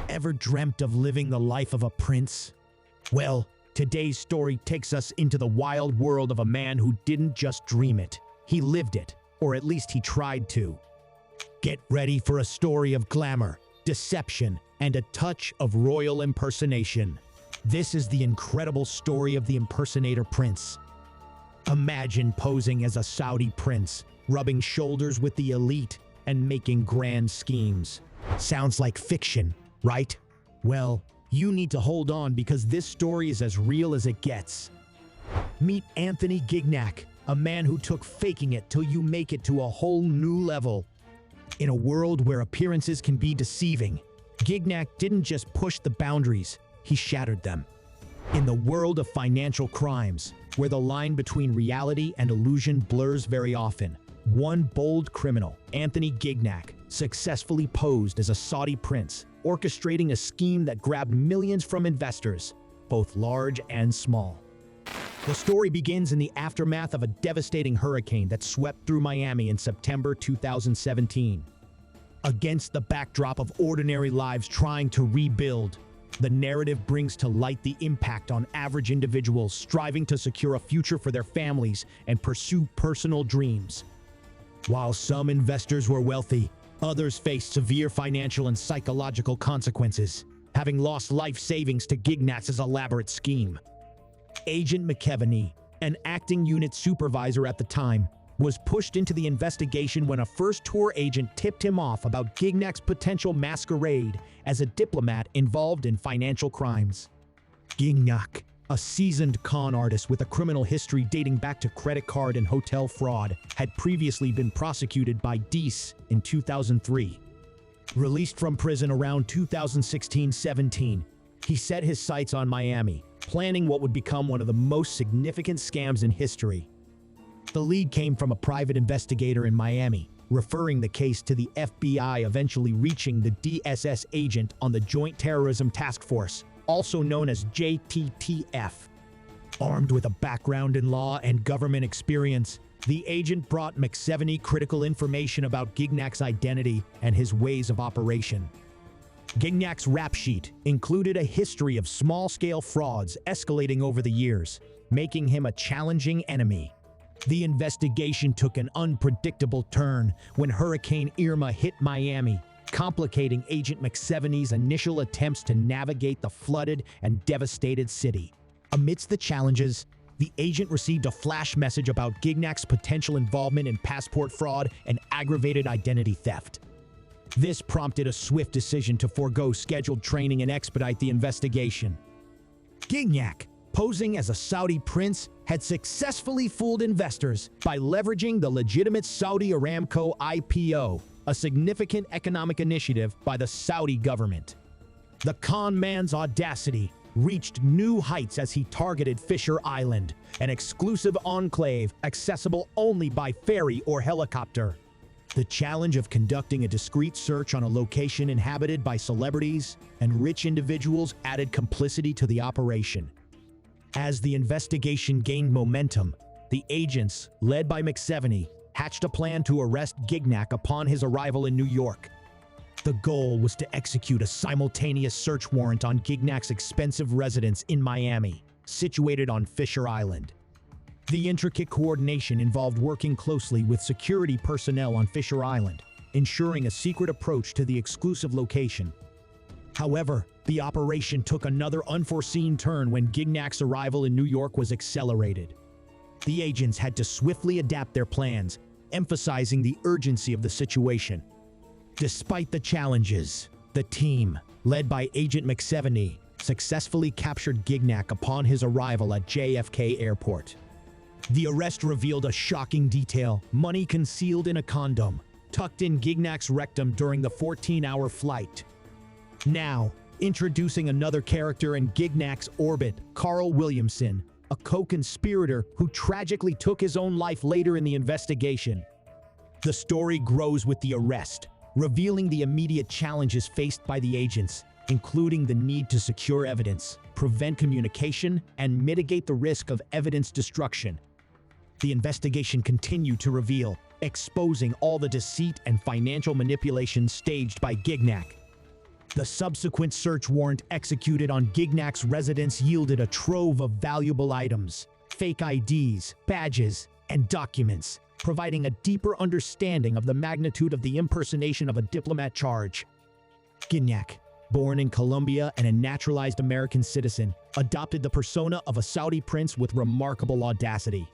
Ever dreamt of living the life of a prince? Well, today's story takes us into the wild world of a man who didn't just dream it, he lived it, or at least he tried to. Get ready for a story of glamour, deception, and a touch of royal impersonation. This is the incredible story of the Impersonator Prince. Imagine posing as a Saudi prince, rubbing shoulders with the elite, and making grand schemes. Sounds like fiction, right? Well, you need to hold on because this story is as real as it gets. Meet Anthony Gignac, a man who took faking it till you make it to a whole new level. In a world where appearances can be deceiving, Gignac didn't just push the boundaries, he shattered them. In the world of financial crimes, where the line between reality and illusion blurs very often, one bold criminal, Anthony Gignac, successfully posed as a Saudi prince, orchestrating a scheme that grabbed millions from investors, both large and small. The story begins in the aftermath of a devastating hurricane that swept through Miami in September 2017. Against the backdrop of ordinary lives trying to rebuild, the narrative brings to light the impact on average individuals striving to secure a future for their families and pursue personal dreams. While some investors were wealthy, others faced severe financial and psychological consequences, having lost life savings to Gignac's elaborate scheme. Agent McKeveny, an acting unit supervisor at the time, was pushed into the investigation when a first tour agent tipped him off about Gignac's potential masquerade as a diplomat involved in financial crimes. Gignac, a seasoned con artist with a criminal history dating back to credit card and hotel fraud, had previously been prosecuted by DECE in 2003. Released from prison around 2016-17, he set his sights on Miami, planning what would become one of the most significant scams in history. The lead came from a private investigator in Miami, referring the case to the FBI, eventually reaching the DSS agent on the Joint Terrorism Task Force, also known as JTTF. Armed with a background in law and government experience, the agent brought McKeveny critical information about Gignac's identity and his ways of operation. Gignac's rap sheet included a history of small-scale frauds escalating over the years, making him a challenging enemy. The investigation took an unpredictable turn when Hurricane Irma hit Miami, complicating Agent McKeveny's initial attempts to navigate the flooded and devastated city. Amidst the challenges, the agent received a flash message about Gignac's potential involvement in passport fraud and aggravated identity theft. This prompted a swift decision to forego scheduled training and expedite the investigation. Gignac, posing as a Saudi prince, had successfully fooled investors by leveraging the legitimate Saudi Aramco IPO, a significant economic initiative by the Saudi government. The con man's audacity reached new heights as he targeted Fisher Island, an exclusive enclave accessible only by ferry or helicopter. The challenge of conducting a discreet search on a location inhabited by celebrities and rich individuals added complicity to the operation. As the investigation gained momentum, the agents, led by McKeveny, hatched a plan to arrest Gignac upon his arrival in New York. The goal was to execute a simultaneous search warrant on Gignac's expensive residence in Miami, situated on Fisher Island. The intricate coordination involved working closely with security personnel on Fisher Island, ensuring a secret approach to the exclusive location. However, the operation took another unforeseen turn when Gignac's arrival in New York was accelerated. The agents had to swiftly adapt their plans, emphasizing the urgency of the situation. Despite the challenges, the team, led by Agent McKeveny, successfully captured Gignac upon his arrival at JFK Airport. The arrest revealed a shocking detail: money concealed in a condom, tucked in Gignac's rectum during the 14-hour flight. Now, introducing another character in Gignac's orbit, Carl Williamson, a co-conspirator who tragically took his own life later in the investigation. The story grows with the arrest, revealing the immediate challenges faced by the agents, including the need to secure evidence, prevent communication, and mitigate the risk of evidence destruction. The investigation continued to reveal, exposing all the deceit and financial manipulation staged by Gignac. The subsequent search warrant executed on Gignac's residence yielded a trove of valuable items, fake IDs, badges, and documents, providing a deeper understanding of the magnitude of the impersonation of a diplomat charge. Gignac, born in Colombia and a naturalized American citizen, adopted the persona of a Saudi prince with remarkable audacity.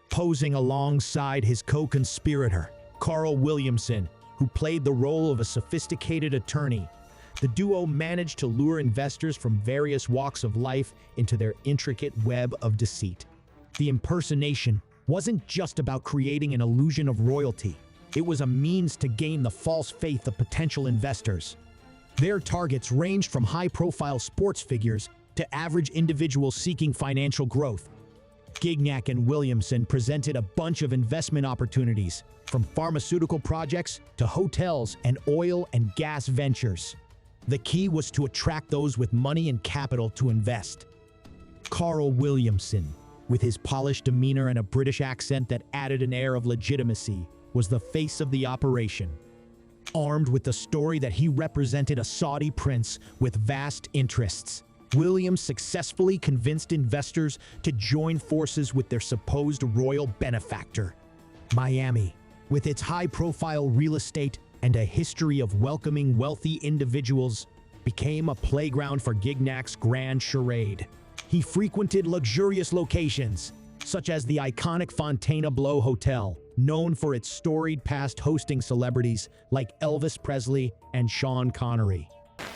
Posing alongside his co-conspirator, Carl Williamson, who played the role of a sophisticated attorney, the duo managed to lure investors from various walks of life into their intricate web of deceit. The impersonation wasn't just about creating an illusion of royalty. It was a means to gain the false faith of potential investors. Their targets ranged from high-profile sports figures to average individuals seeking financial growth. Gignac and Williamson presented a bunch of investment opportunities, from pharmaceutical projects to hotels and oil and gas ventures. The key was to attract those with money and capital to invest. Carl Williamson, with his polished demeanor and a British accent that added an air of legitimacy, was the face of the operation. Armed with the story that he represented a Saudi prince with vast interests, Williams successfully convinced investors to join forces with their supposed royal benefactor. Miami, with its high-profile real estate and a history of welcoming wealthy individuals, became a playground for Gignac's grand charade. He frequented luxurious locations, such as the iconic Fontainebleau Hotel, known for its storied past hosting celebrities like Elvis Presley and Sean Connery.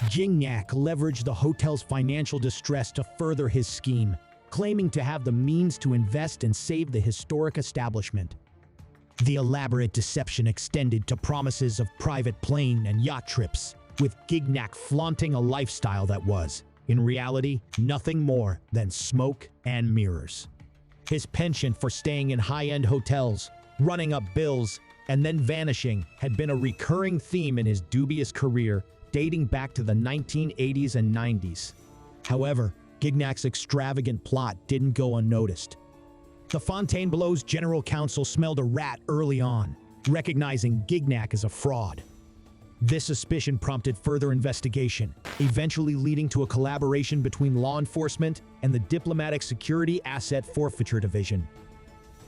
Gignac leveraged the hotel's financial distress to further his scheme, claiming to have the means to invest and save the historic establishment. The elaborate deception extended to promises of private plane and yacht trips, with Gignac flaunting a lifestyle that was, in reality, nothing more than smoke and mirrors. His penchant for staying in high-end hotels, running up bills, and then vanishing had been a recurring theme in his dubious career, dating back to the 1980s and 90s. However, Gignac's extravagant plot didn't go unnoticed. The Fontainebleau's general counsel smelled a rat early on, recognizing Gignac as a fraud. This suspicion prompted further investigation, eventually leading to a collaboration between law enforcement and the Diplomatic Security Asset Forfeiture Division.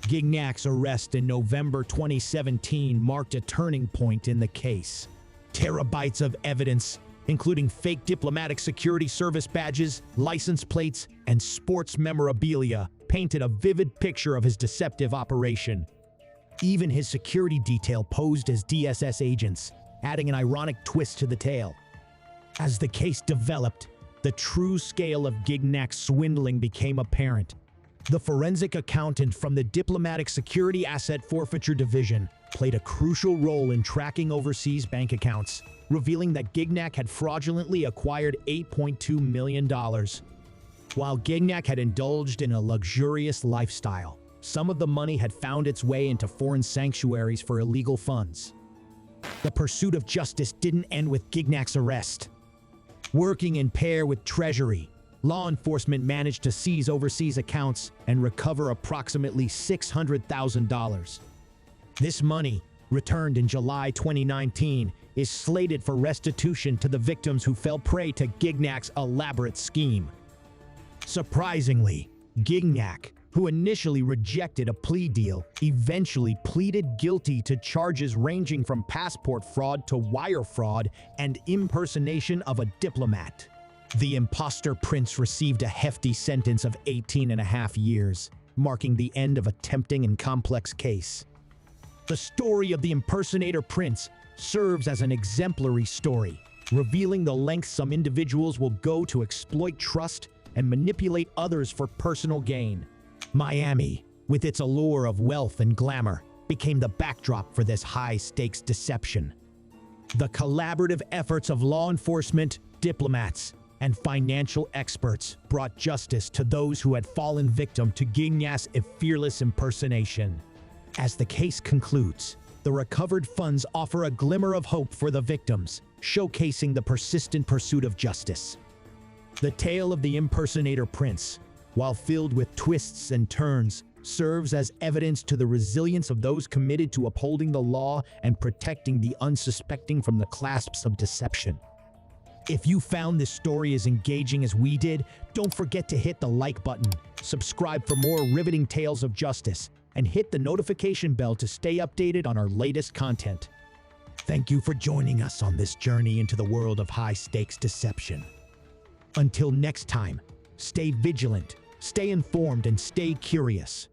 Gignac's arrest in November 2017 marked a turning point in the case. Terabytes of evidence, including fake diplomatic security service badges, license plates, and sports memorabilia, painted a vivid picture of his deceptive operation. Even his security detail posed as DSS agents, adding an ironic twist to the tale. As the case developed, the true scale of Gignac's swindling became apparent. The forensic accountant from the Diplomatic Security Asset Forfeiture Division played a crucial role in tracking overseas bank accounts, revealing that Gignac had fraudulently acquired $8.2 million. While Gignac had indulged in a luxurious lifestyle, some of the money had found its way into foreign sanctuaries for illegal funds. The pursuit of justice didn't end with Gignac's arrest. Working in pair with Treasury, law enforcement managed to seize overseas accounts and recover approximately $600,000. This money, returned in July 2019, is slated for restitution to the victims who fell prey to Gignac's elaborate scheme. Surprisingly, Gignac, who initially rejected a plea deal, eventually pleaded guilty to charges ranging from passport fraud to wire fraud and impersonation of a diplomat. The imposter prince received a hefty sentence of 18.5 years, marking the end of a tempting and complex case. The story of the Impersonator Prince serves as an exemplary story, revealing the lengths some individuals will go to exploit trust and manipulate others for personal gain. Miami, with its allure of wealth and glamour, became the backdrop for this high-stakes deception. The collaborative efforts of law enforcement, diplomats, and financial experts brought justice to those who had fallen victim to Gignac's fearless impersonation. As the case concludes, the recovered funds offer a glimmer of hope for the victims, showcasing the persistent pursuit of justice. The tale of the Impersonator Prince, while filled with twists and turns, serves as evidence to the resilience of those committed to upholding the law and protecting the unsuspecting from the clasps of deception. If you found this story as engaging as we did, don't forget to hit the like button, subscribe for more riveting tales of justice, and hit the notification bell to stay updated on our latest content. Thank you for joining us on this journey into the world of high-stakes deception. Until next time, stay vigilant, stay informed, and stay curious.